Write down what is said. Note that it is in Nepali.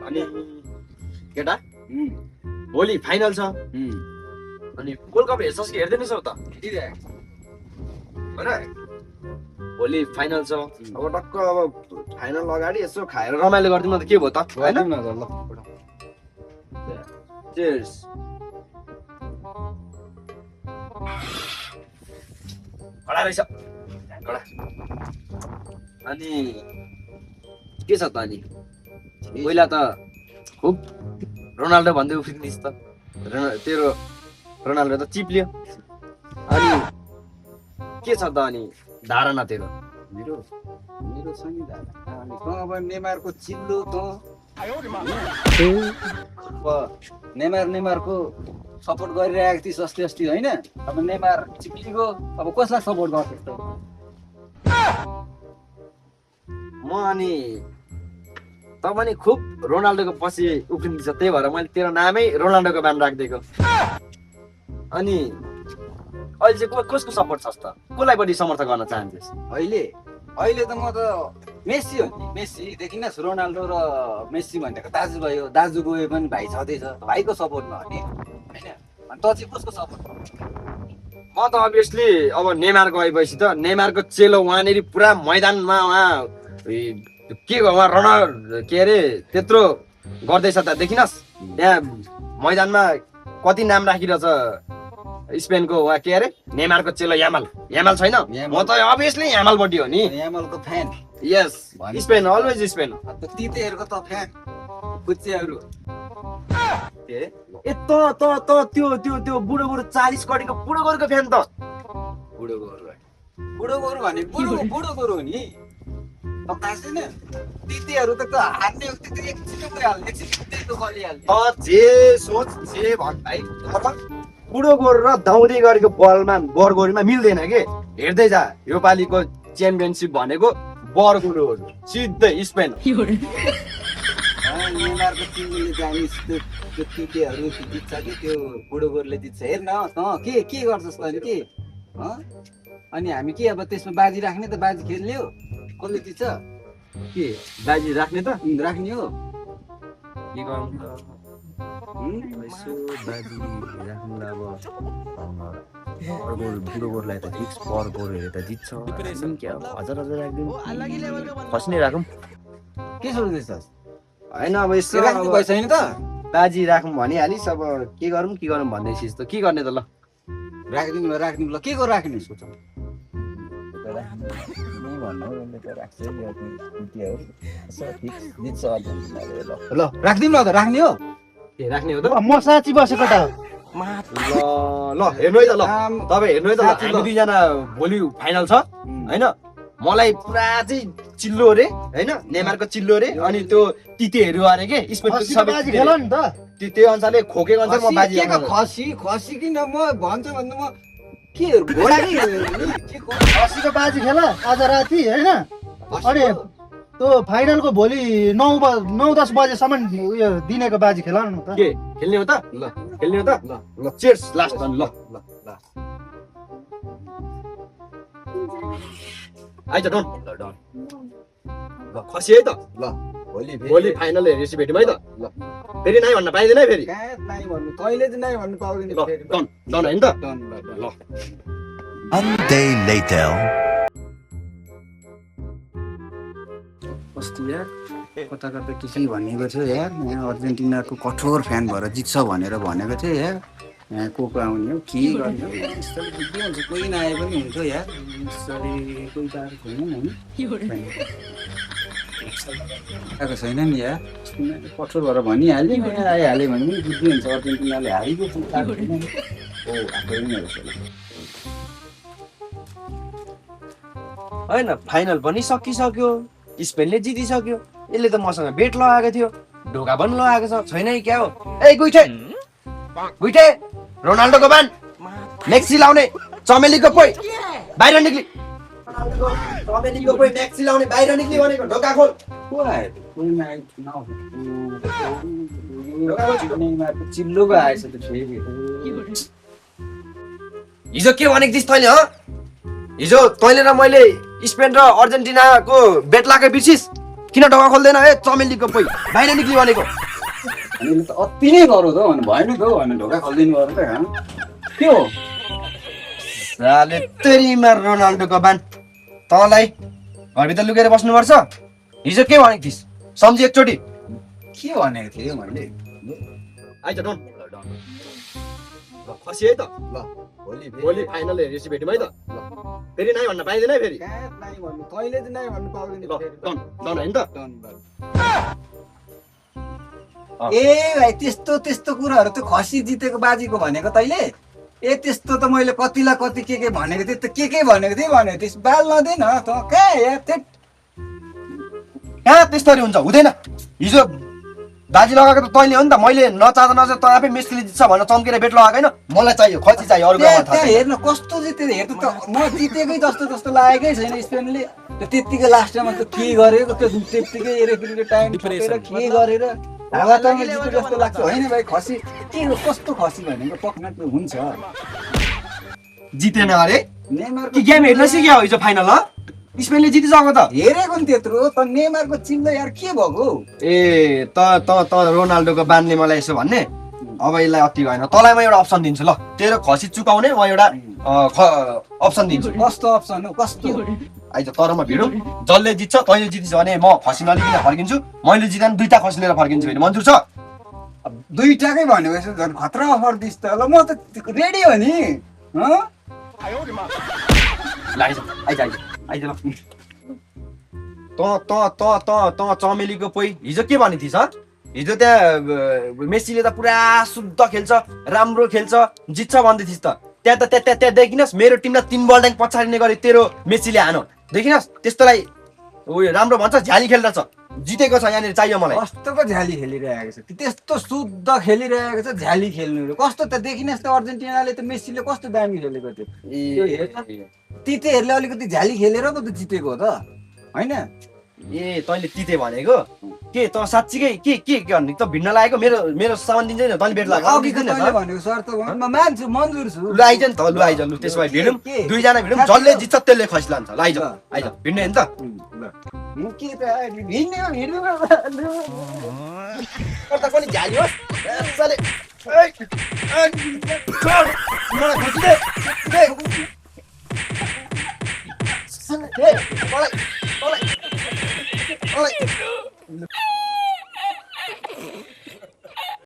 अनि केटा भोलि फाइनल छ अनि वर्ल्ड कप हेर्छस् कि हेर्दैनस् त होइन भोलि फाइनल छ अब टक्क अब फाइनल अगाडि यसो खाएर रमाइलो गरिदिनु त के भयो त होइन Cheers. कडा रहेछ कडा अनि के छ त अनि पहिला त खुब रोनाल्डो भन्दै उफ्रिदिस् त तेरो रोनाल्डो त चिप्लियो अनि के छ त अनि धारणा तेरो मेरो मेरो छ नि धारणा अनि अब नेमारको चिल्लो त नेमारको सपोर्ट गरिरहेको थिइस् अस्ति होइन अब नेमार चिप्लिको अब कसलाई सपोर्ट गर्छस् त म अनि त पनि खुब रोनाल्डोको पछि उफ्रिन्छ त्यही भएर मैले तेरो नामै रोनाल्डोको नाम राखिदिएको अनि अहिले चाहिँ कसको सपोर्ट छस् त कसलाई बढी समर्थन गर्न चाहन्छस् अहिले त म त मेस्सी हो नि मेस्सीदेखि न रोनाल्डो र मेस्सी भनेको दाजुभाइ हो दाजु गए पनि भाइ छँदैछ भाइको सपोर्टमा हो नि होइन अनि त चाहिँ कसको सपोर्ट म त अभियसली अब नेमार गएपछि त नेमारको चेलो वहाँनिर पुरा मैदानमा के उहाँ रनर के अरे त्यत्रो गर्दैछ त देखिनस् त्यहाँ मैदानमा कति नाम राखिरहेछ स्पेनको वा के अरे नेमारको चेलो यामाल छैन म त अभियसली यामालपट्टि हो नि यामालको फ्यान यस स्पेन अलवेज स्पेन तितेहरूको त फ्यान कुच्चेहरू ए त त्यो बुढो 40 कडिको बुढो गोरुको फ्यान त बुढो गोरु भने बुढो गोरु हो नि थाहा छैन तितेहरू त हान्ने एकछिन गइहाल्ने एकछिन गलिहाल्ने जे सोच जे भन् भाइ बुढो गोरु र दाउँदै गरेको बलमा बरगोरीमा मिल्दैन के हेर्दै जा यो पालिको च्याम्पियनसिप भनेको बरगोरु हो सिधै स्पेन नेमारको टिमले जाने त्यो तितेहरू जित्छ कि त्यो बुढो गोरुले जित्छ हेर न के गर्छस् त अनि के अनि हामी के अब त्यसमा बाजी राख्ने त बाजी खेल्ने हो कसले जित्छ के बाजी राख्ने त राख्ने हो के गरौँ त यसो बाजी राख्नुलाई अब बुढो गोरुलाई त फिक्स पर गोरुले त जित्छ हजार राखिदिउँ फस्ने राखौँ के सोच्दैछस् होइन अब यसो छैन त बाजी राखौँ भनिहालिस् अब के गरौँ भन्दैछिस् त के गर्ने त ल राख्दिउँ ल के को राख्ने सोच ल राख्दिउँ ल त राख्ने हो के राख्ने हो त म साँची बसेको त ल हेर्नु है त ल तपाईँ हेर्नु है त हामी दुईजना भोलि फाइनल छ होइन मलाई पुरा चाहिँ चिल्लो अरे होइन नेमारको चिल्लो अरे अनि त्यो तितेहरू अरे के बाजी खेल नि त त्यो अनुसारले खोकेको अनुसार म बाजी खसी किन म भन्छ भन्नु म के खसीको बाजी खेल आज राति होइन अनि त्यो फाइनलको भोलि 9-10 बजेसम्म उयो दिनेको बाजी खेल न त के खेल्ने हो त ल खेल्ने हो त ल चेयर्स लास्ट ल आइज डन ल खसी है त ल भोलि फाइनल हेरेपछि भेटौँ है त ल फेरि नाइ भन्न पाइँदैन है फेरि नाइ भन्नु तैँले चाहिँ नाइ भन्नु पाउँदैन ल डन होइन त ल One day later. कस्तो यार कता के भनेको थियो यार यहाँ अर्जेन्टिनाको कठोर फ्यान भएर जित्छ भनेर भनेको थियो यार यहाँ को आउने हो के गर्ने यस्तोले बुद्धि हुन्छ कोही नआए पनि हुन्छ यार यसरी कोही त आएको छैन होइन आएको छैन नि यार कठोर भएर भनिहाल्यो यहाँ आइहाल्यो भने पनि बुद्धि हुन्छ अर्जेन्टिनाले हारेको होइन फाइनल पनि सकिसक्यो स्पेनले जितिसक्यो यसले त मसँग बेट लगाएको थियो ढोका पनि लगाएको छ छैन क्या हो ए गुइठे रोनाल्डोको बान मेक्सी लाउने चमेलीको पोइ बाहिर निक्ली चमेलीको पोइ मेक्सी लाउने बाहिर निक्ली भनेको ढोका खोल चिल्लोको आएछ त हिजो के भनेको थिइस् तैँले हिजो तैँले र मैले स्पेन र अर्जेन्टिनाको बेट लगाएको बिर्सिस् किन ढोका खोल्दैन ए चमेलीको पोइ बाहिर निक्ली भनेको अनि त अति नै गरौ त भने भएन त भने ढोका खोलिदिनु पर्यो त हैन के हो साले तेरीमा रोनाल्डोको बान तँलाई घरभित्र लुकेर बस्नुपर्छ हिजो के भनेको थिइस् सम्झी एकचोटि के भनेको थिएँ मैले आइज डन ल खसी है त ल भोलि फाइनल हेरेपछि भेटौँ है त ल फेरि नाइ भन्न पाइँदैन है फेरि नाइ भन्नु तैँले चाहिँ नाइ भन्नु पाउँदैन ल डन डन होइन त ए भाइ त्यस्तो त्यस्तो कुराहरू त खसी जितेको बाजीको भनेको तैँले ए त्यस्तो त मैले कतिलाई कति के भनेको थिएँ त के भनेको थिएँ भनेको थिएँ बाल नदेन त कहाँ यार कहाँ त्यस्तरी हुन्छ हुँदैन हिजो बाजी लगाएको त तैँले हो नि त मैले नचाहँदा नचाह तँ आफै मेस्सीले जित्छ भनेर चम्केर बेट लगाएको होइन मलाई चाहियो खसी चाहियो अरू बेला थाहा छैन। हेर्नु कस्तो जिते हेर्नु त म जितेकै जस्तो जस्तो लागेकै छैन स्पेनले त्यतिकै लास्टमा त के गरेको त्यो त्यतिकै रेफ्रीको टाइम छोडेर के गरेर हावातामा जिते जस्तो लाग्छ होइन भाइ खसी के हो कस्तो खसी भनेको पक्न त हुन्छ जितेन अरे नेमारको कि गेम हेर्न सिक्यो हिजो फाइनल स्पेनले जितिसक्यो त हेरेको नि त्यत्रो त नेमारको चिन्ह यार के भएको ए त रोनाल्डोको बानले मलाई यसो भन्ने अब यसलाई अति भएन तँलाई म एउटा अप्सन दिन्छु ल तेरो खसी चुकाउने म एउटा अप्सन दिन्छु कस्तो अप्सन हो कस्तो आइज तरमा भिडौँ जसले जित्छ तैँले जितिस् भने म खसी नलिकन फर्किन्छु मैले जिता भने 2टा खसी लिएर फर्किन्छु भने मंजुर छ दुईटाकै भनेपछि झन् खतरा अफर दिस् त ल म त रेडी हो नि ल आइज ल त चमेलीको पोइ हिजो के भने थिइस् हिजो त्यहाँ मेस्सीले त पुरा शुद्ध खेल्छ राम्रो खेल्छ जित्छ भन्दै थिइस् त त्यहाँ देखिनस् मेरो टिमलाई 3 बल ड्याङ पछाडिने गरी तेरो मेस्सीले हानो देखिनस् त्यस्तोलाई उयो राम्रो भन्छ झ्याली खेल्दछ जितेको छ यहाँनिर चाहियो मलाई कस्तोको झ्याली खेलिरहेको छ त्यस्तो शुद्ध खेलिरहेको छ झ्याली खेल्नु कस्तो त देखिनस् त अर्जेन्टिनाले त मेस्सीले कस्तो दामी खेलेको थियो तितेहरूले अलिकति झ्याली खेलेर पो त जितेको हो त होइन ए तैँले तिते भनेको के त साँच्चीकै के भन्ने त भिड्न लागेको मेरो सामान दिन्छ नि तैँले बेट तैँले भनेको शर्त म मान्छु मन्जुर छु ल आइज नि त ल आइज लु त्यसो भए भिडौँ 2 जना भिडौँ जसले जित्छ त्यसले खसी लान्छ ल आइज भिड्ने नि त के त भिड्ने हो भिड्नु कता पनि झ्याली होस् साले मलाई खसी दे